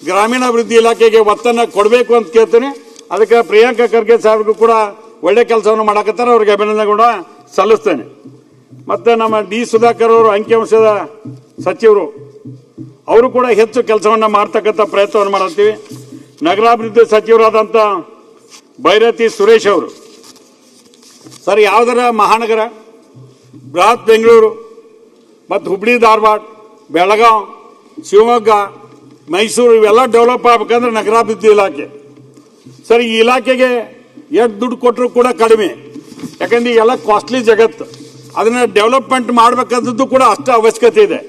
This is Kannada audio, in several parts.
ಗ್ರಾಮೀಣಾಭಿವೃದ್ಧಿ ಇಲಾಖೆಗೆ ಒತ್ತನ್ನು ಕೊಡಬೇಕು ಅಂತ ಕೇಳ್ತೀನಿ. ಅದಕ್ಕೆ ಪ್ರಿಯಾಂಕಾ ಖರ್ಗೆ ಸಾಹೇಬ್ರಿಗೂ ಕೂಡ ಒಳ್ಳೆ ಕೆಲಸವನ್ನು ಮಾಡಕತ್ತಾರೆ, ಅವ್ರಿಗೆ ಅಭಿನಂದನೆ ಕೂಡ ಸಲ್ಲಿಸ್ತೇನೆ. ಮತ್ತು ನಮ್ಮ ಡಿ ಸುಧಾಕರ್ ಅವರು ಅಂಕಿಅಂಶದ ಸಚಿವರು, ಅವರು ಕೂಡ ಹೆಚ್ಚು ಕೆಲಸವನ್ನು ಮಾಡ್ತಕ್ಕಂಥ ಪ್ರಯತ್ನವನ್ನು ಮಾಡ್ತೀವಿ. ನಗರಾಭಿವೃದ್ಧಿ ಸಚಿವರಾದಂಥ ಭೈರತಿ ಸುರೇಶ್ ಅವರು ಸರ್, ಯಾವುದರ ಮಹಾನಗರ ಬೃಹತ್ ಬೆಂಗಳೂರು ಮತ್ತು ಹುಬ್ಳಿ ಧಾರವಾಡ, ಬೆಳಗಾವಿ, ಶಿವಮೊಗ್ಗ, ಮೈಸೂರು ಇವೆಲ್ಲ ಡೆವಲಪ್ ಆಗಬೇಕಂದ್ರೆ ನಗರಾಭಿವೃದ್ಧಿ ಇಲಾಖೆ ಸರ್, ಈ ಇಲಾಖೆಗೆ ಎಷ್ಟು ದುಡ್ಡು ಕೊಟ್ಟರು ಕೂಡ ಕಡಿಮೆ. ಯಾಕಂದ್ರೆ ಈಗೆಲ್ಲ ಕಾಸ್ಟ್ಲಿ ಜಗತ್ತು, ಅದನ್ನ ಡೆವಲಪ್ಮೆಂಟ್ ಮಾಡಬೇಕಂತದ್ದು ಕೂಡ ಅಷ್ಟು ಅವಶ್ಯಕತೆ ಇದೆ.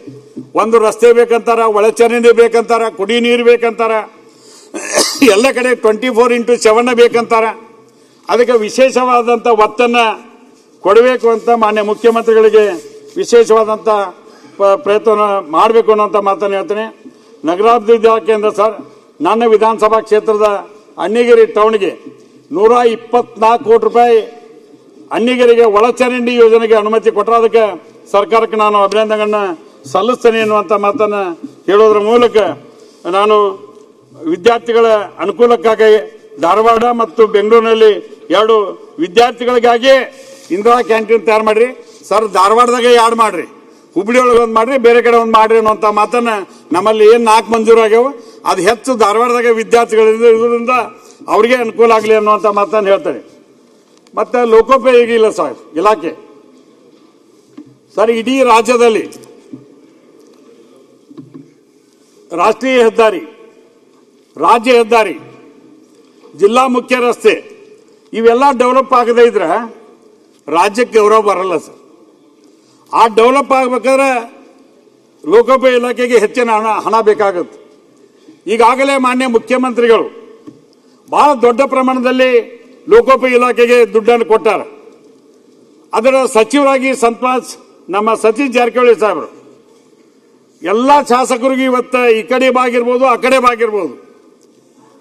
ಒಂದು ರಸ್ತೆ ಬೇಕಂತಾರ, ಒಳಚರಂಡಿ ಬೇಕಂತಾರ, ಕುಡಿ ನೀರು ಬೇಕಂತಾರ, ಎಲ್ಲ ಕಡೆ 24x7 ಬೇಕಂತಾರ. ಅದಕ್ಕೆ ವಿಶೇಷವಾದಂಥ ಒತ್ತನ್ನು ಕೊಡಬೇಕು ಅಂತ ಮಾನ್ಯ ಮುಖ್ಯಮಂತ್ರಿಗಳಿಗೆ ವಿಶೇಷವಾದಂಥ ಪ್ರಯತ್ನ ಮಾಡಬೇಕು ಅನ್ನೋಂಥ ಮಾತನ್ನು ಹೇಳ್ತೇನೆ. ನಗರಾಭಿವೃದ್ಧಿ ಇಲಾಖೆಯಿಂದ ಸರ್, ನನ್ನ ವಿಧಾನಸಭಾ ಕ್ಷೇತ್ರದ ಅಣ್ಣಿಗೇರಿ ಟೌನ್ಗೆ 124 ಕೋಟಿ ರೂಪಾಯಿ ಅಣ್ಣಿಗೇರಿಗೆ ಒಳಚರಂಡಿ ಯೋಜನೆಗೆ ಅನುಮತಿ ಕೊಟ್ಟರೆ ಅದಕ್ಕೆ ಸರ್ಕಾರಕ್ಕೆ ನಾನು ಅಭಿನಂದನೆಗಳನ್ನ ಸಲ್ಲಿಸ್ತೇನೆ ಎನ್ನುವಂಥ ಮಾತನ್ನು ಹೇಳೋದ್ರ ಮೂಲಕ ನಾನು ವಿದ್ಯಾರ್ಥಿಗಳ ಅನುಕೂಲಕ್ಕಾಗಿ ಧಾರವಾಡ ಮತ್ತು ಬೆಂಗಳೂರಿನಲ್ಲಿ 2 ವಿದ್ಯಾರ್ಥಿಗಳಿಗಾಗಿ ಇಂದಿರಾ ಕ್ಯಾಂಟೀನ್ ತಯಾರು ಮಾಡಿರಿ ಸರ್. ಧಾರವಾಡದಾಗೆ 2 ಮಾಡಿರಿ, ಹುಬ್ಳಿ ಒಳಗೆ ಒಂದು ಮಾಡಿರಿ, ಬೇರೆ ಕಡೆ ಒಂದು ಮಾಡಿರಿ ಅನ್ನೋಂಥ ಮಾತನ್ನು ನಮ್ಮಲ್ಲಿ ಏನು 4 ಮಂಜೂರು ಆಗ್ಯಾವ ಅದು ಹೆಚ್ಚು ಧಾರವಾಡದಾಗ ವಿದ್ಯಾರ್ಥಿಗಳಿರೋದ್ರಿಂದ ಅವರಿಗೆ ಅನುಕೂಲ ಆಗಲಿ ಅನ್ನುವಂಥ ಮಾತನ್ನು ಹೇಳ್ತಾರೆ. ಮತ್ತು ಲೋಕೋಪಯೋಗಿ ಇಲ್ಲ ಸರ್ ಇಲಾಖೆ ಸರ್, ಇಡೀ ರಾಜ್ಯದಲ್ಲಿ ರಾಷ್ಟ್ರೀಯ ಹೆದ್ದಾರಿ, ರಾಜ್ಯ ಹೆದ್ದಾರಿ, ಜಿಲ್ಲಾ ಮುಖ್ಯ ರಸ್ತೆ ಇವೆಲ್ಲ ಡೆವಲಪ್ ಆಗದೇ ಇದ್ರೆ ರಾಜ್ಯಕ್ಕೆ ಗೌರವ ಬರಲ್ಲ ಸರ್. ಆ ಡೆವಲಪ್ ಆಗಬೇಕಾದ್ರೆ ಲೋಕೋಪಯೋಗಿ ಇಲಾಖೆಗೆ ಹೆಚ್ಚಿನ ಹಣ ಬೇಕಾಗುತ್ತೆ. ಈಗಾಗಲೇ ಮಾನ್ಯ ಮುಖ್ಯಮಂತ್ರಿಗಳು ಬಹಳ ದೊಡ್ಡ ಪ್ರಮಾಣದಲ್ಲಿ ಲೋಕೋಪಯೋಗಿ ಇಲಾಖೆಗೆ ದುಡ್ಡನ್ನು ಕೊಟ್ಟಾರೆ. ಅದರ ಸಚಿವರಾಗಿ ನಮ್ಮ ಸತೀಶ್ ಜಾರಕಿಹೊಳಿ ಸಾಹೇಬರು ಎಲ್ಲ ಶಾಸಕರಿಗೂ ಇವತ್ತು ಈ ಕಡೆ ಬಾಗಿರ್ಬೋದು ಆ ಕಡೆ ಬಾಗಿರ್ಬೋದು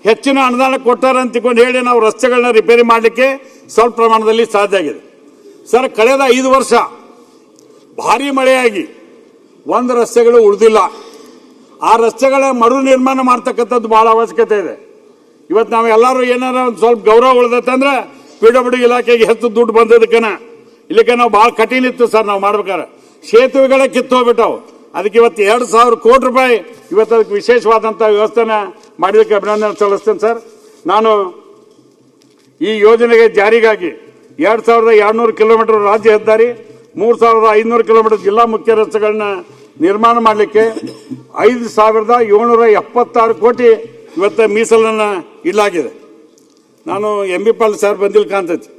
ಹೆಚ್ಚಿನ ಅನುದಾನ ಕೊಟ್ಟಾರೆ ಅಂತಿಕೊಂಡು ಹೇಳಿ ನಾವು ರಸ್ತೆಗಳನ್ನ ರಿಪೇರಿ ಮಾಡಲಿಕ್ಕೆ ಸ್ವಲ್ಪ ಪ್ರಮಾಣದಲ್ಲಿ ಸಾಧ್ಯ ಆಗಿದೆ ಸರ್. ಕಳೆದ 5 ವರ್ಷ ಭಾರಿ ಮಳೆಯಾಗಿ ಒಂದು ರಸ್ತೆಗಳು ಉಳಿದಿಲ್ಲ. ಆ ರಸ್ತೆಗಳ ಮರು ನಿರ್ಮಾಣ ಮಾಡ್ತಕ್ಕಂಥದ್ದು ಬಹಳ ಅವಶ್ಯಕತೆ ಇದೆ. ಇವತ್ತು ನಾವು ಎಲ್ಲರೂ ಏನಾರ ಒಂದು ಸ್ವಲ್ಪ ಗೌರವ ಉಳಿದತ್ತಂದ್ರೆ PWD ಇಲಾಖೆಗೆ ಹೆಚ್ಚು ದುಡ್ಡು ಬಂದದಕ್ಕನ, ಇಲ್ಲಿಕ್ಕೆ ನಾವು ಭಾಳ ಕಠಿಣ ಇತ್ತು ಸರ್. ನಾವು ಮಾಡ್ಬೇಕಾರೆ ಸೇತುವೆಗಳೇ ಕಿತ್ತು ಹೋಗ್ಬಿಟ್ಟವು. ಅದಕ್ಕೆ ಇವತ್ತು 2,000 ಕೋಟಿ ರೂಪಾಯಿ ಇವತ್ತು ಅದಕ್ಕೆ ವಿಶೇಷವಾದಂಥ ವ್ಯವಸ್ಥೆನ ಮಾಡಿದಕ್ಕೆ ಅಭಿನಂದನೆ ಸಲ್ಲಿಸ್ತೇನೆ ಸರ್. ನಾನು ಈ ಯೋಜನೆಗೆ ಜಾರಿಗಾಗಿ 2,200 ಕಿಲೋಮೀಟರ್ ರಾಜ್ಯ ಹೆದ್ದಾರಿ, 3,500 ಕಿಲೋಮೀಟರ್ ಜಿಲ್ಲಾ ಮುಖ್ಯ ರಸ್ತೆಗಳನ್ನ ನಿರ್ಮಾಣ ಮಾಡಲಿಕ್ಕೆ 5,776 ಕೋಟಿ ಇವತ್ತು ಮೀಸಲನ್ನು ಇಡಲಾಗಿದೆ. ನಾನು MB ಪಾಲ್ ಸಾರ್ ಬಂದಿಲ್ಲ ಕಾಣ್ತೈತಿ.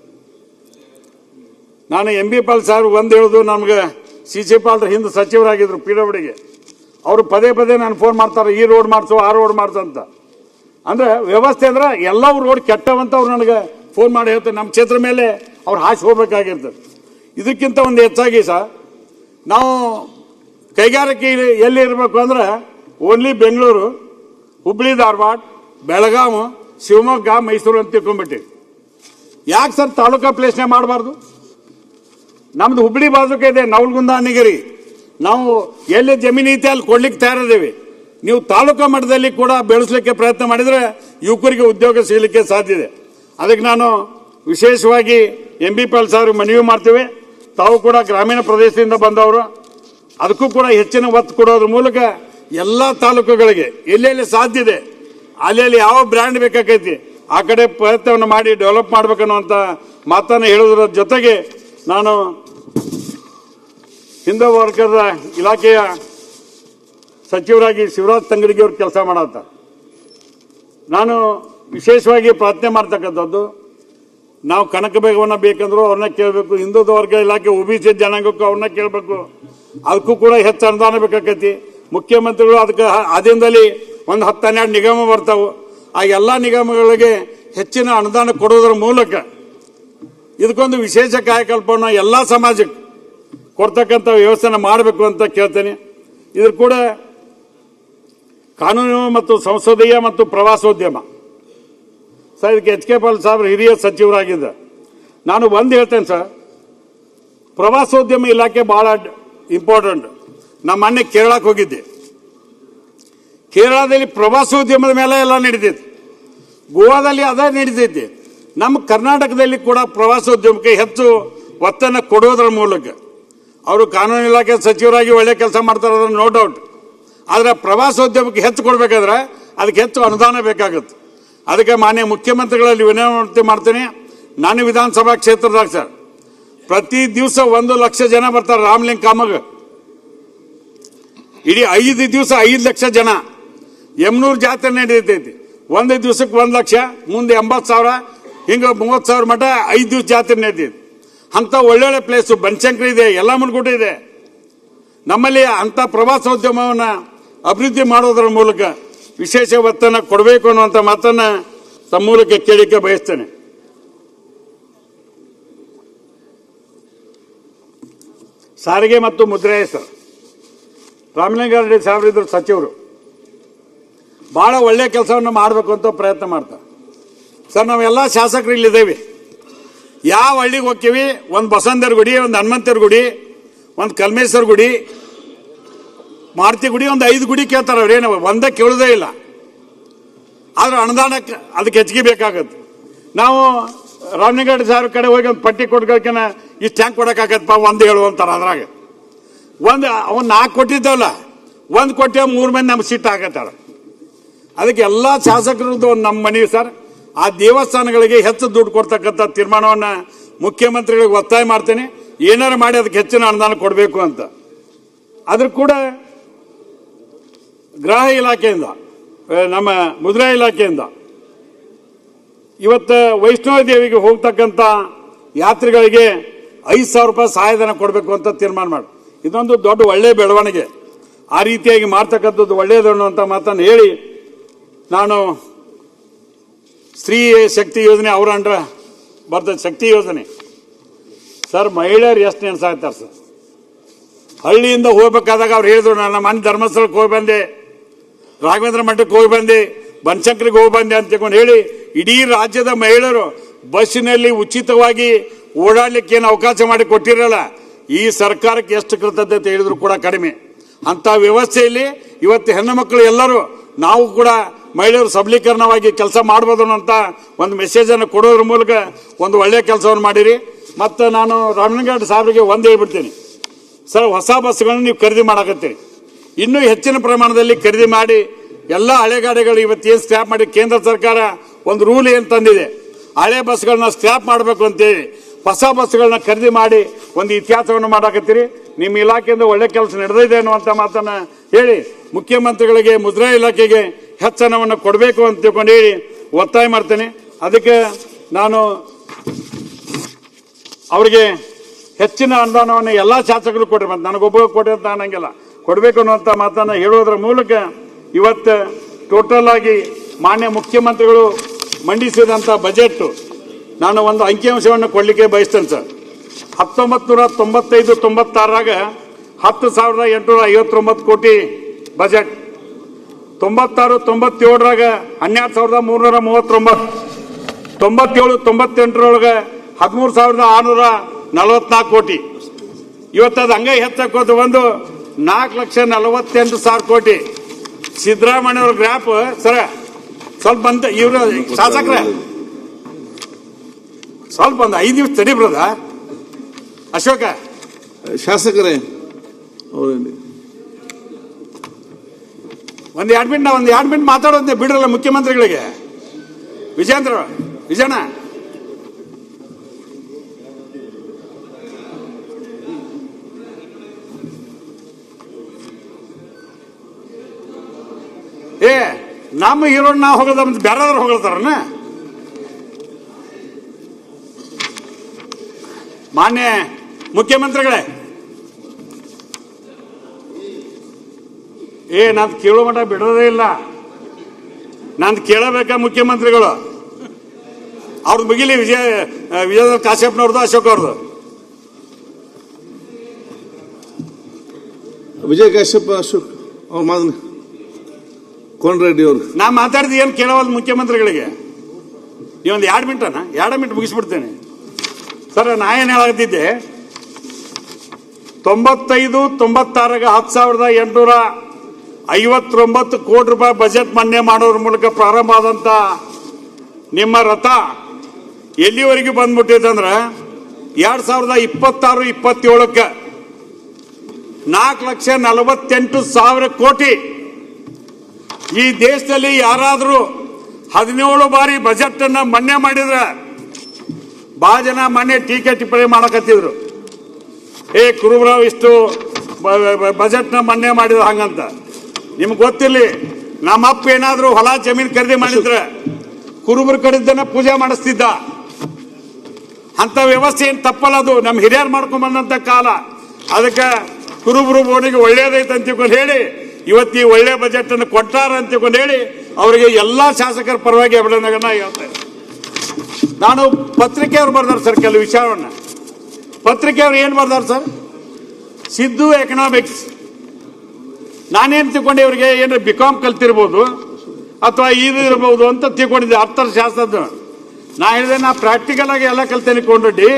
ನಾನು MB ಪಾಲ್ ಸಾರ್ ಒಂದು ಹೇಳೋದು, ನಮ್ಗೆ CC ಪಾಲ್ರ ಹಿಂದೆ ಸಚಿವರಾಗಿದ್ರು PWDಗೆ, ಅವರು ಪದೇ ಪದೇ ನಾನು ಫೋನ್ ಮಾಡ್ತಾರೆ, ಈ ರೋಡ್ ಮಾಡಿಸು ಆ ರೋಡ್ ಮಾಡಿಸು ಅಂತ. ಅಂದರೆ ವ್ಯವಸ್ಥೆ ಅಂದ್ರೆ ಎಲ್ಲವೂ ರೋಡ್ ಕೆಟ್ಟವಂತ ಅವ್ರು ನನಗೆ ಫೋನ್ ಮಾಡಿ ಹೇಳ್ತಾರೆ. ನಮ್ಮ ಕ್ಷೇತ್ರ ಮೇಲೆ ಅವ್ರು ಹಾಕಿ ಹೋಗ್ಬೇಕಾಗಿರ್ತದೆ. ಇದಕ್ಕಿಂತ ಒಂದು ಹೆಚ್ಚಾಗಿ ಸರ್, ನಾವು ಕೈಗಾರಿಕೆ ಎಲ್ಲಿ ಇರಬೇಕು ಅಂದ್ರೆ ಓನ್ಲಿ ಬೆಂಗಳೂರು, ಹುಬ್ಳಿ ಧಾರವಾಡ, ಬೆಳಗಾವಿ, ಶಿವಮೊಗ್ಗ, ಮೈಸೂರು ಅಂತ ತಿಳ್ಕೊಂಡ್ಬಿಟ್ಟಿವಿ. ಯಾಕೆ ಸರ್ ತಾಲೂಕಾ ಪ್ಲೇಸ್ನೇ ಮಾಡಬಾರ್ದು? ನಮ್ದು ಹುಬ್ಳಿ ಬಾಜುಕೆ ಇದೆ, ನವಲಗುಂದ, ಅಣ್ಣಿಗೇರಿ. ನಾವು ಎಲ್ಲಿ ಜಮೀನು ಐತೆ ಅಲ್ಲಿ ಕೊಡ್ಲಿಕ್ಕೆ ತಯಾರಿದ್ದೇವೆ. ನೀವು ತಾಲೂಕಾ ಮಟ್ಟದಲ್ಲಿ ಕೂಡ ಬೆಳೆಸಲಿಕ್ಕೆ ಪ್ರಯತ್ನ ಮಾಡಿದರೆ ಯುವಕರಿಗೆ ಉದ್ಯೋಗ ಸಿಗಲಿಕ್ಕೆ ಸಾಧ್ಯ ಇದೆ. ಅದಕ್ಕೆ ನಾನು ವಿಶೇಷವಾಗಿ MB ಪಾಲ್ ಸಾರ್ ಮನವಿ ಮಾಡ್ತೇವೆ. ತಾವು ಕೂಡ ಗ್ರಾಮೀಣ ಪ್ರದೇಶದಿಂದ ಬಂದವರು, ಅದಕ್ಕೂ ಕೂಡ ಹೆಚ್ಚಿನ ಒತ್ತು ಕೊಡೋದ್ರ ಮೂಲಕ ಎಲ್ಲ ತಾಲೂಕುಗಳಿಗೆ ಎಲ್ಲೆಲ್ಲಿ ಸಾಧ್ಯ ಇದೆ ಅಲ್ಲಿ ಯಾವ ಬ್ರ್ಯಾಂಡ್ ಬೇಕಾಗೈತಿ ಆ ಕಡೆ ಪ್ರಯತ್ನವನ್ನು ಮಾಡಿ ಡೆವಲಪ್ ಮಾಡ್ಬೇಕನ್ನುವಂಥ ಮಾತನ್ನು ಹೇಳೋದ್ರ ಜೊತೆಗೆ ನಾನು ಹಿಂದೂ ವರ್ಗದ ಇಲಾಖೆಯ ಸಚಿವರಾಗಿ ಶಿವರಾಜ್ ತಂಗಡಿಗೆ ಅವ್ರು ಕೆಲಸ ಮಾಡತ್ತ. ನಾನು ವಿಶೇಷವಾಗಿ ಪ್ರಾರ್ಥನೆ ಮಾಡ್ತಕ್ಕಂಥದ್ದು, ನಾವು ಕನಕ ಬೇಗವನ್ನು ಬೇಕಂದ್ರೂ ಅವ್ರನ್ನ ಕೇಳಬೇಕು, ಹಿಂದೂ ವರ್ಗ ಇಲಾಖೆ OBC ಜನಾಂಗಕ್ಕೂ ಅವ್ರನ್ನ ಕೇಳಬೇಕು, ಅದಕ್ಕೂ ಕೂಡ ಹೆಚ್ಚು ಅನುದಾನ ಬೇಕಾಕೈತಿ. ಮುಖ್ಯಮಂತ್ರಿಗಳು ಅದಕ್ಕೆ ಆದ್ಯದಲ್ಲಿ ಒಂದು 10-12 ನಿಗಮ ಬರ್ತಾವೆ. ಆ ಎಲ್ಲ ನಿಗಮಗಳಿಗೆ ಹೆಚ್ಚಿನ ಅನುದಾನ ಕೊಡೋದ್ರ ಮೂಲಕ ಇದಕ್ಕೊಂದು ವಿಶೇಷ ಕಾಯಕಲ್ಪವನ್ನು ಎಲ್ಲ ಸಮಾಜಕ್ಕೆ ಕೊಡ್ತಕ್ಕಂಥ ವ್ಯವಸ್ಥೆನ ಮಾಡಬೇಕು ಅಂತ ಕೇಳ್ತೇನೆ. ಇದ್ರ ಕೂಡ ಕಾನೂನು ಮತ್ತು ಸಂಸದೀಯ ಮತ್ತು ಪ್ರವಾಸೋದ್ಯಮ ಸರ್, ಇದಕ್ಕೆ HK ಪಾಲ್ ಸಾಹೇಬ್ರು ಹಿರಿಯ ಸಚಿವರಾಗಿದ್ದ. ನಾನು ಒಂದು ಹೇಳ್ತೇನೆ ಸರ್, ಪ್ರವಾಸೋದ್ಯಮ ಇಲಾಖೆ ಭಾಳ ಇಂಪಾರ್ಟೆಂಟ್. ನಮ್ಮ ಮೊನ್ನೆ ಕೇರಳಕ್ಕೆ ಹೋಗಿದ್ದೆ. ಕೇರಳದಲ್ಲಿ ಪ್ರವಾಸೋದ್ಯಮದ ಮೇಲೆ ಎಲ್ಲ ನಡೀತೈತಿ, ಗೋವಾದಲ್ಲಿ ಅದೇ ನಡೀತೈತಿ. ನಮ್ಮ ಕರ್ನಾಟಕದಲ್ಲಿ ಕೂಡ ಪ್ರವಾಸೋದ್ಯಮಕ್ಕೆ ಹೆಚ್ಚು ಒತ್ತನ್ನು ಕೊಡೋದ್ರ ಮೂಲಕ ಅವರು ಕಾನೂನು ಇಲಾಖೆ ಸಚಿವರಾಗಿ ಒಳ್ಳೆ ಕೆಲಸ ಮಾಡ್ತಾರೆ, ಅದನ್ನು ನೋ ಡೌಟ್. ಆದರೆ ಪ್ರವಾಸೋದ್ಯಮಕ್ಕೆ ಹೆಚ್ಚು ಕೊಡಬೇಕಾದ್ರೆ ಅದಕ್ಕೆ ಹೆಚ್ಚು ಅನುದಾನ ಬೇಕಾಗುತ್ತೆ. ಅದಕ್ಕೆ ಮಾನ್ಯ ಮುಖ್ಯಮಂತ್ರಿಗಳಲ್ಲಿ ವಿನಂತಿ ಮಾಡ್ತೀನಿ. ನಾನು ವಿಧಾನಸಭಾ ಕ್ಷೇತ್ರದಾಗ ಸರ್ ಪ್ರತಿ ದಿವಸ 1 ಲಕ್ಷ ಜನ ಬರ್ತಾರೆ ರಾಮಲಿಂಗ ಕಾಮಗೆ. ಇಡೀ 5 ದಿವಸ 5 ಲಕ್ಷ ಜನ. ಯಮನೂರು ಜಾತ್ರೆ ನಡೀತೈತಿ, ಒಂದು ದಿವಸಕ್ಕೆ 1 ಲಕ್ಷ, ಮುಂದೆ 80,000, ಹಿಂಗೆ 30,000 ಮಟ್ಟ 5 ದಿವಸ ಜಾತ್ರೆ ನಡೀತೈತಿ. ಅಂಥ ಒಳ್ಳೊಳ್ಳೆ ಪ್ಲೇಸು ಬನಶಂಕರಿ ಇದೆ, ಯಲ್ಲಮ್ಮನಗುಡ್ಡ ಇದೆ. ನಮ್ಮಲ್ಲಿ ಅಂಥ ಪ್ರವಾಸೋದ್ಯಮವನ್ನು ಅಭಿವೃದ್ಧಿ ಮಾಡೋದ್ರ ಮೂಲಕ ವಿಶೇಷ ಒತ್ತನ್ನು ಕೊಡಬೇಕು ಅನ್ನುವಂಥ ಮಾತನ್ನು ತಮ್ಮ ಮೂಲಕ ಕೇಳಿಕೆ ಬಯಸ್ತೇನೆ. ಸಾರಿಗೆ ಮತ್ತು ಮುದ್ರಾಯ ಸರ್, ರಾಮಲಿಂಗಾರೆಡ್ಡಿ ಸಾಹೇಬರಿದ್ರು ಸಚಿವರು, ಭಾಳ ಒಳ್ಳೆ ಕೆಲಸವನ್ನು ಮಾಡಬೇಕು ಅಂತ ಪ್ರಯತ್ನ ಮಾಡ್ತಾರೆ ಸರ್. ನಾವೆಲ್ಲ ಶಾಸಕರು ಇಲ್ಲಿದ್ದೇವೆ. ಯಾವ ಹಳ್ಳಿಗೆ ಹೋಗ್ತೀವಿ, ಒಂದು ಬಸವಂತರ ಗುಡಿ, ಒಂದು ಹನುಮಂತರ ಗುಡಿ, ಒಂದು ಕಲ್ಮೇಶ್ವರ ಗುಡಿ, ಮಾರುತಿ ಗುಡಿ, ಒಂದು 5 ಗುಡಿ ಕೇಳ್ತಾರೆ. ಅವ್ರೇನು ಒಂದೇ ಕೇಳೋದೇ ಇಲ್ಲ. ಆದ್ರೆ ಅನುದಾನಕ್ಕೆ ಅದಕ್ಕೆ ಹೆಚ್ಚಿಗೆ ಬೇಕಾಗತ್ತೆ. ನಾವು ರಾಮಲಿಂಗಾರೆಡ್ಡಿ ಸಾಹೇಬ್ರ ಕಡೆ ಹೋಗಿ ಒಂದು ಪಟ್ಟಿ ಕೊಡ್ಕೋಕಿನ ಇಷ್ಟು ಹೆಂಗೆ ಕೊಡೋಕ್ಕಾಗತ್ತಪ್ಪ, ಒಂದು ಹೇಳು ಅಂತಾರೆ. ಅದ್ರಾಗ ಅವ್ನು 4 ಕೊಟ್ಟಿದ್ದವಲ್ಲ, 1 ಕೊಟ್ಟೆ 3 ಮಂದಿ ನಮ್ಮ ಸಿಟ್ಟು ಆಗತ್ತಾರ. ಅದಕ್ಕೆ ಎಲ್ಲ ಶಾಸಕರದ್ದು ಒಂದು ನಮ್ಮ ಮನವಿ ಸರ್, ಆ ದೇವಸ್ಥಾನಗಳಿಗೆ ಹೆಚ್ಚು ದುಡ್ಡು ಕೊಡ್ತಕ್ಕಂಥ ತೀರ್ಮಾನವನ್ನು ಮುಖ್ಯಮಂತ್ರಿಗಳಿಗೆ ಒತ್ತಾಯ ಮಾಡ್ತೇನೆ. ಏನಾರು ಮಾಡಿ ಅದಕ್ಕೆ ಹೆಚ್ಚಿನ ಅನುದಾನ ಕೊಡಬೇಕು ಅಂತ. ಅದ್ರ ಕೂಡ ಗೃಹ ಇಲಾಖೆಯಿಂದ, ನಮ್ಮ ಮುದ್ರಾ ಇಲಾಖೆಯಿಂದ ಇವತ್ತು ವೈಷ್ಣವ ದೇವಿಗೆ ಹೋಗ್ತಕ್ಕಂಥ ಯಾತ್ರಿಗಳಿಗೆ 5,000 ರೂಪಾಯಿ ಸಹಾಯಧನ ಕೊಡಬೇಕು ಅಂತ ತೀರ್ಮಾನ ಮಾಡಿ. ಇದೊಂದು ದೊಡ್ಡ ಒಳ್ಳೆಯ ಬೆಳವಣಿಗೆ. ಆ ರೀತಿಯಾಗಿ ಮಾಡ್ತಕ್ಕಂಥದ್ದು ಒಳ್ಳೆಯದು ಅನ್ನುವಂಥ ಮಾತನ್ನು ಹೇಳಿ, ನಾನು ಸ್ತ್ರೀ ಶಕ್ತಿ ಯೋಜನೆ ಅವರ ಅಂಡ್ರ ಬರ್ತದೆ. ಶಕ್ತಿ ಯೋಜನೆ ಸರ್, ಮಹಿಳೆಯರು ಎಷ್ಟು ನೆನೆಸಾಗ್ತಾರೆ ಸರ್. ಹಳ್ಳಿಯಿಂದ ಹೋಗ್ಬೇಕಾದಾಗ ಅವ್ರು ಹೇಳಿದ್ರು, ನನ್ನ ಮನೆ ಧರ್ಮಸ್ಥಳಕ್ಕೆ ಹೋಗಿ ಬಂದೆ, ರಾಘವೇಂದ್ರ ಮಠಕ್ಕೆ ಹೋಗಿ ಬಂದೆ, ಬನಶಂಕರಿಗೆ ಹೋಗಿ ಬಂದೆ ಅಂತ ತಿಳ್ಕೊಂಡು ಹೇಳಿ ಇಡೀ ರಾಜ್ಯದ ಮಹಿಳೆಯರು ಬಸ್ಸಿನಲ್ಲಿ ಉಚಿತವಾಗಿ ಓಡಾಡಲಿಕ್ಕೆ ಏನು ಅವಕಾಶ ಮಾಡಿ ಕೊಟ್ಟಿರಲ್ಲ. ಈ ಸರ್ಕಾರಕ್ಕೆ ಎಷ್ಟು ಕೃತಜ್ಞತೆ ಹೇಳಿದ್ರು ಕೂಡ ಕಡಿಮೆ. ಅಂಥ ವ್ಯವಸ್ಥೆಯಲ್ಲಿ ಇವತ್ತು ಹೆಣ್ಣು ಮಕ್ಕಳು ಎಲ್ಲರೂ ನಾವು ಕೂಡ ಮಹಿಳೆಯರು ಸಬಲೀಕರಣವಾಗಿ ಕೆಲಸ ಮಾಡ್ಬೋದು ಅನ್ನೋಂಥ ಒಂದು ಮೆಸೇಜನ್ನು ಕೊಡೋದ್ರ ಮೂಲಕ ಒಂದು ಒಳ್ಳೆಯ ಕೆಲಸವನ್ನು ಮಾಡಿರಿ. ಮತ್ತು ನಾನು ರಾಮಲಿಂಗಾರೆಡ್ಡಿ ಸಾಹೇಬರಿಗೆ ಒಂದು ಹೇಳ್ಬಿಡ್ತೀನಿ ಸರ್, ಹೊಸ ಬಸ್ಗಳನ್ನು ನೀವು ಖರೀದಿ ಮಾಡಕತ್ತೀರಿ, ಇನ್ನೂ ಹೆಚ್ಚಿನ ಪ್ರಮಾಣದಲ್ಲಿ ಖರೀದಿ ಮಾಡಿ ಎಲ್ಲ ಹಳೆ ಗಾಡಿಗಳು ಇವತ್ತೇನು ಸ್ಕ್ರ್ಯಾಪ್ ಮಾಡಿ ಕೇಂದ್ರ ಸರ್ಕಾರ ಒಂದು ರೂಲ್ ಏನು ತಂದಿದೆ, ಹಳೆ ಬಸ್ಗಳನ್ನ ಸ್ಕ್ರ್ಯಾಪ್ ಮಾಡಬೇಕು ಅಂತೇಳಿ ಹೊಸ ಬಸ್ಗಳನ್ನ ಖರೀದಿ ಮಾಡಿ ಒಂದು ಇತಿಹಾಸವನ್ನು ಮಾಡಾಕತ್ತೀರಿ. ನಿಮ್ಮ ಇಲಾಖೆಯಿಂದ ಒಳ್ಳೆ ಕೆಲಸ ನಡೆದಿದೆ ಅನ್ನುವಂಥ ಮಾತನ್ನು ಹೇಳಿ ಮುಖ್ಯಮಂತ್ರಿಗಳಿಗೆ ಮುದ್ರಾ ಇಲಾಖೆಗೆ ಹೆಚ್ಚನವನ್ನು ಕೊಡಬೇಕು ಅಂತ ತಿಳ್ಕೊಂಡು ಹೇಳಿ ಒತ್ತಾಯ ಮಾಡ್ತೇನೆ. ಅದಕ್ಕೆ ನಾನು ಅವರಿಗೆ ಹೆಚ್ಚಿನ ಅನುದಾನವನ್ನು ಎಲ್ಲ ಶಾಸಕರು ಕೊಟ್ಟರೆ, ಮತ್ತು ನನಗೊಬ್ಬ ಕೊಟ್ಟರೆ ಅಂತ ಅನ್ನಂಗಿಲ್ಲ, ಕೊಡಬೇಕು ಅನ್ನುವಂಥ ಮಾತನ್ನು ಹೇಳೋದ್ರ ಮೂಲಕ ಇವತ್ತು ಟೋಟಲ್ ಆಗಿ ಮಾನ್ಯ ಮುಖ್ಯಮಂತ್ರಿಗಳು ಮಂಡಿಸಿದಂಥ ಬಜೆಟ್ ನಾನು ಒಂದು ಅಂಕಿಅಂಶವನ್ನು ಕೊಡಲಿಕ್ಕೆ ಬಯಸ್ತೇನೆ ಸರ್. 1995-96 10,859 ಕೋಟಿ ಬಜೆಟ್, 96-97 12,339, 97-98 13,644 ಕೋಟಿ. ಇವತ್ತು ಅದು ಹಂಗೆ ಹೆಚ್ಚಾಕೋದು ಒಂದು 4,48,000 ಕೋಟಿ. ಸಿದ್ದರಾಮಯ್ಯ ಅವ್ರ ಗ್ರಾಫ್ ಸರ ಸ್ವಲ್ಪ ಬಂತ, ಇವರು ಶಾಸಕರೇ ಸ್ವಲ್ಪ ಒಂದು 5 ನಿಮಿಷ ತಡಿ ಬ್ರದ ಅಶೋಕ ಶಾಸಕರೇ ಒಂದು 2 ಮಿನಿಟ್ ಮಾತಾಡೋದೇ ಬಿಡ್ರಲ್ಲ ಮುಖ್ಯಮಂತ್ರಿಗಳಿಗೆ. ವಿಜಯಣ್ಣ ನಮ್ಮ ಹೀರೋ ನಾವು ಹೋಗೋದ ಬೇರೆಯವ್ರು ಹೋಗ್ತಾರನ. ಮಾನ್ಯ ಮುಖ್ಯಮಂತ್ರಿಗಳೇ, ನಾನು ಕೇಳೋ ಮಟ್ಟ ಬಿಡೋದೇ ಇಲ್ಲ. ನಾನು ಕೇಳಬೇಕಾ ಮುಖ್ಯಮಂತ್ರಿಗಳು? ಅವ್ರದ್ದು ಮುಗಿಲಿ. ವಿಜಯ ಕಾಶ್ಯಪ್ನವ್ರದ್ದು, ಅಶೋಕ್ ಅವ್ರದ್ದು. ವಿಜಯ ಕಾಶ್ಯಪ್, ಅಶೋಕ್ ಅವ್ರ ಮಾದನ ಕೋನ್ ರೆಡ್ಡಿ ಅವರು. ನಾ ಮಾತಾಡಿದ ಏನು ಕೇಳವಲ್ಲ ಮುಖ್ಯಮಂತ್ರಿಗಳಿಗೆ. ನೀವೊಂದು 2 ಮಿನಿಟ್ ಮುಗಿಸ್ಬಿಡ್ತೇನೆ ಸರ್. ನಾ ಏನು ಹೇಳಾಗ್ತಿದ್ದೆ, 95-96 10,859 59 ಕೋಟಿ ರೂಪಾಯಿ ಬಜೆಟ್ ಮನ್ನಾ ಮಾಡೋದ್ರ ಮೂಲಕ ಪ್ರಾರಂಭ ಆದಂತ ನಿಮ್ಮ ರಥ ಎಲ್ಲಿವರೆಗೂ ಬಂದ್ಬಿಟ್ಟಿದೆ ಅಂದ್ರೆ 2026-27ಕ್ಕೆ 4,48,000 ಕೋಟಿ. ಈ ದೇಶದಲ್ಲಿ ಯಾರಾದರೂ 17 ಬಾರಿ ಬಜೆಟ್ ಅನ್ನ ಮನ್ನಾ ಮಾಡಿದ್ರೆ ಬಹಳ ಜನ ಮೊನ್ನೆ ಟೀಕೆ ಟಿಪ್ಪಣಿ ಮಾಡಕತ್ತಿದ್ರು. ಕುರುಬರಾವ್ ಇಷ್ಟು ಬಜೆಟ್ ನ ಮನ್ನಾ ಮಾಡಿದ್ರು ಹಂಗಂತ. ನಿಮ್ಗೆ ಗೊತ್ತಿರಲಿ, ನಮ್ಮಪ್ಪ ಏನಾದ್ರು ಹೊಲ ಜಮೀನು ಖರೀದಿ ಮಾಡಿದ್ರೆ ಕುರುಬರ ಕಡೆದನ್ನ ಪೂಜೆ ಮಾಡಿಸ್ತಿದ್ದ. ಅಂತ ವ್ಯವಸ್ಥೆ ಏನು ತಪ್ಪಲ್ಲ, ಅದು ನಮ್ಮ ಹಿರಿಯರು ಮಾಡ್ಕೊಂಡ್ ಬಂದಂತ ಕಾಲ. ಅದಕ್ಕೆ ಕುರುಬರು ಬೋನಿಗೆ ಒಳ್ಳೇದೈತೆ ಅಂತ ಹೇಳಿ ಇವತ್ತು ಈ ಒಳ್ಳೆ ಬಜೆಟ್ ಅನ್ನು ಕೊಟ್ಟಾರ ಅಂತ ಹೇಳಿ ಅವರಿಗೆ ಎಲ್ಲಾ ಶಾಸಕರ ಪರವಾಗಿ ಅಭಿನಂದನೆ ಹೇಳ್ತಾರೆ. ನಾನು ಪತ್ರಿಕೆಯವರು ಬರ್ದಾರ ಸರ್ ಕೆಲವು ವಿಚಾರವನ್ನ. ಪತ್ರಿಕೆಯವರು ಏನ್ ಬರ್ದಾರ ಸರ್, ಸಿದ್ದು ಎಕನಾಮಿಕ್ಸ್. ನಾನೇನ್ ತಿಳ್ಕೊಂಡೆ, ಇವರಿಗೆ ಏನು ಬಿಕಾಂ ಕಲ್ತಿರ್ಬೋದು ಅಥವಾ ಇದು ಇರಬಹುದು ಅಂತ ತಿಳ್ಕೊಂಡಿದ್ದೆ, ಅರ್ಥಶಾಸ್ತ್ರದ್ದು. ನಾ ಹೇಳಿದೆ, ನಾ ಪ್ರಾಕ್ಟಿಕಲ್ ಆಗಿ ಎಲ್ಲ ಕಲ್ತೇನೆ ಕೊಂಡ್ರಿ.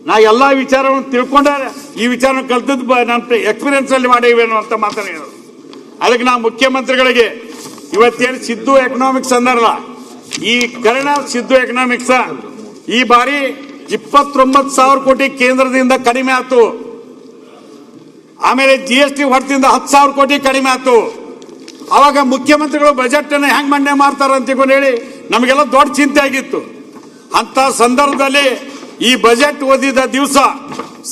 ನಾ ಎಲ್ಲಾ ವಿಚಾರವನ್ನು ತಿಳ್ಕೊಂಡೆ, ಈ ವಿಚಾರ ಕಲ್ತದ್ದು ನನ್ನ ಎಕ್ಸ್ಪೀರಿಯನ್ಸ್ ಅಲ್ಲಿ ಮಾಡಿವೇನು ಅಂತ ಮಾತಾಡಿದ್ರು. ಅದಕ್ಕೆ ನಾ ಮುಖ್ಯಮಂತ್ರಿಗಳಿಗೆ ಇವತ್ತೇನು ಸಿದ್ದು ಎಕನಾಮಿಕ್ಸ್ ಅಂದಾರಲ್ಲ, ಈ ಕರ್ಣ ಸಿದ್ದು ಎಕನಾಮಿಕ್ಸ್ ಈ ಬಾರಿ 29,000 ಕೋಟಿ ಕೇಂದ್ರದಿಂದ ಕಡಿಮೆ ಆಯ್ತು. ಆಮೇಲೆ GST ಹೊರತಿಂದ 10,000 ಕೋಟಿ ಕಡಿಮೆ ಆಯ್ತು. ಅವಾಗ ಮುಖ್ಯಮಂತ್ರಿಗಳು ಬಜೆಟ್ ಅನ್ನು ಹೆಂಗ್ ಮನ್ನಾ ಮಾಡ್ತಾರ ಅಂತ ಹೇಳಿ ನಮಗೆಲ್ಲ ದೊಡ್ಡ ಚಿಂತೆ ಆಗಿತ್ತು. ಅಂತ ಸಂದರ್ಭದಲ್ಲಿ ಈ ಬಜೆಟ್ ಓದಿದ ದಿವಸ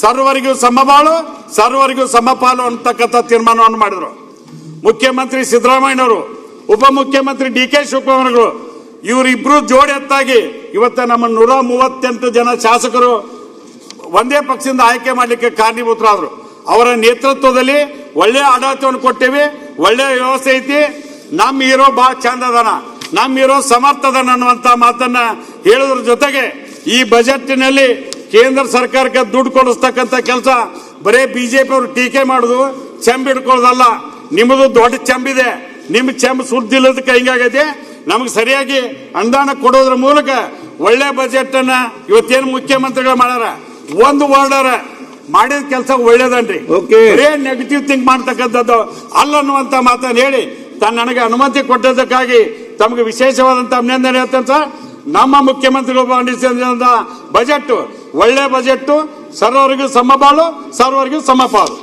ಸರ್ವರಿಗೂ ಸಮಬಾಳು, ಸರ್ವರಿಗೂ ಸಮಪಾಲು ಅಂತಕ್ಕಂಥ ತೀರ್ಮಾನವನ್ನು ಮಾಡಿದ್ರು. ಮುಖ್ಯಮಂತ್ರಿ ಸಿದ್ದರಾಮಯ್ಯನವರು, ಉಪಮುಖ್ಯಮಂತ್ರಿ DK ಶಿವಕುಮಾರ್ಗಳು ಇವರಿಬ್ರು ಜೋಡಿ ಎತ್ತಾಗಿ ಇವತ್ತ ನಮ್ಮ 138 ಜನ ಶಾಸಕರು ಒಂದೇ ಪಕ್ಷದಿಂದ ಆಯ್ಕೆ ಮಾಡಲಿಕ್ಕೆ ಕಾರಣೀಭೂತರಾದ್ರು. ಅವರ ನೇತೃತ್ವದಲ್ಲಿ ಒಳ್ಳೆ ಆಡಳಿತವನ್ನು ಕೊಟ್ಟೇವಿ, ಒಳ್ಳೆ ವ್ಯವಸ್ಥೆ ಐತಿ. ನಮ್ಮ ಹೀರೋ ಬಹಳ ಚಂದ ಅದಾನ, ನಮ್ಮ ಹೀರೋ ಸಮರ್ಥ ಅದಾನ ಅನ್ನುವಂತ ಮಾತನ್ನ ಹೇಳೋದ್ರ ಜೊತೆಗೆ ಈ ಬಜೆಟ್ನಲ್ಲಿ ಕೇಂದ್ರ ಸರ್ಕಾರಕ್ಕೆ ದುಡ್ಡು ಕೊಡಿಸ್ತಕ್ಕಂಥ ಕೆಲಸ ಬರೇ ಬಿಜೆಪಿ ಅವರು ಟೀಕೆ ಮಾಡುದು, ಚೆಂಬ್ ಹಿಡ್ಕೊಳ್ಳೋದಲ್ಲ. ನಿಮ್ಮದು ದೊಡ್ಡ ಚೆಂಬಿದೆ, ನಿಮ್ ಚೆಂಬ್ ಸುದ್ದಿಲ್ಲದಕ್ಕೆ ಹಿಂಗಾಗೈತೆ. ನಮಗೆ ಸರಿಯಾಗಿ ಅನುದಾನ ಕೊಡೋದ್ರ ಮೂಲಕ ಒಳ್ಳೆ ಬಜೆಟ್ ಅನ್ನ ಇವತ್ತೇನು ಮುಖ್ಯಮಂತ್ರಿಗಳು ಮಾಡ್ಯಾರ, ಒಂದು ವರ್ಡರ್ ಮಾಡಿದ ಕೆಲಸ ಒಳ್ಳೇದನ್ರಿ. ಬರೇ ನೆಗೆಟಿವ್ ಥಿಂಕ್ ಮಾಡ್ತಕ್ಕಂಥದ್ದು ಅಲ್ಲ ಅನ್ನುವಂತ ಮಾತನ್ನು ಹೇಳಿ ನನಗೆ ಅನುಮತಿ ಕೊಟ್ಟದಕ್ಕಾಗಿ ತಮಗೆ ವಿಶೇಷವಾದಂತ ಅಭಿನಂದನೆ ಹೇಳ್ತೇನೆ ಸರ್. ನಮ್ಮ ಮುಖ್ಯಮಂತ್ರಿಗಳು ಮಂಡಿಸಿದ ಬಜೆಟ್ ಒಳ್ಳೆ ಬಜೆಟ್, ಸರ್ವರಿಗೂ ಸಮಬಾಳು, ಸರ್ವರಿಗೂ ಸಮಪಾಲು.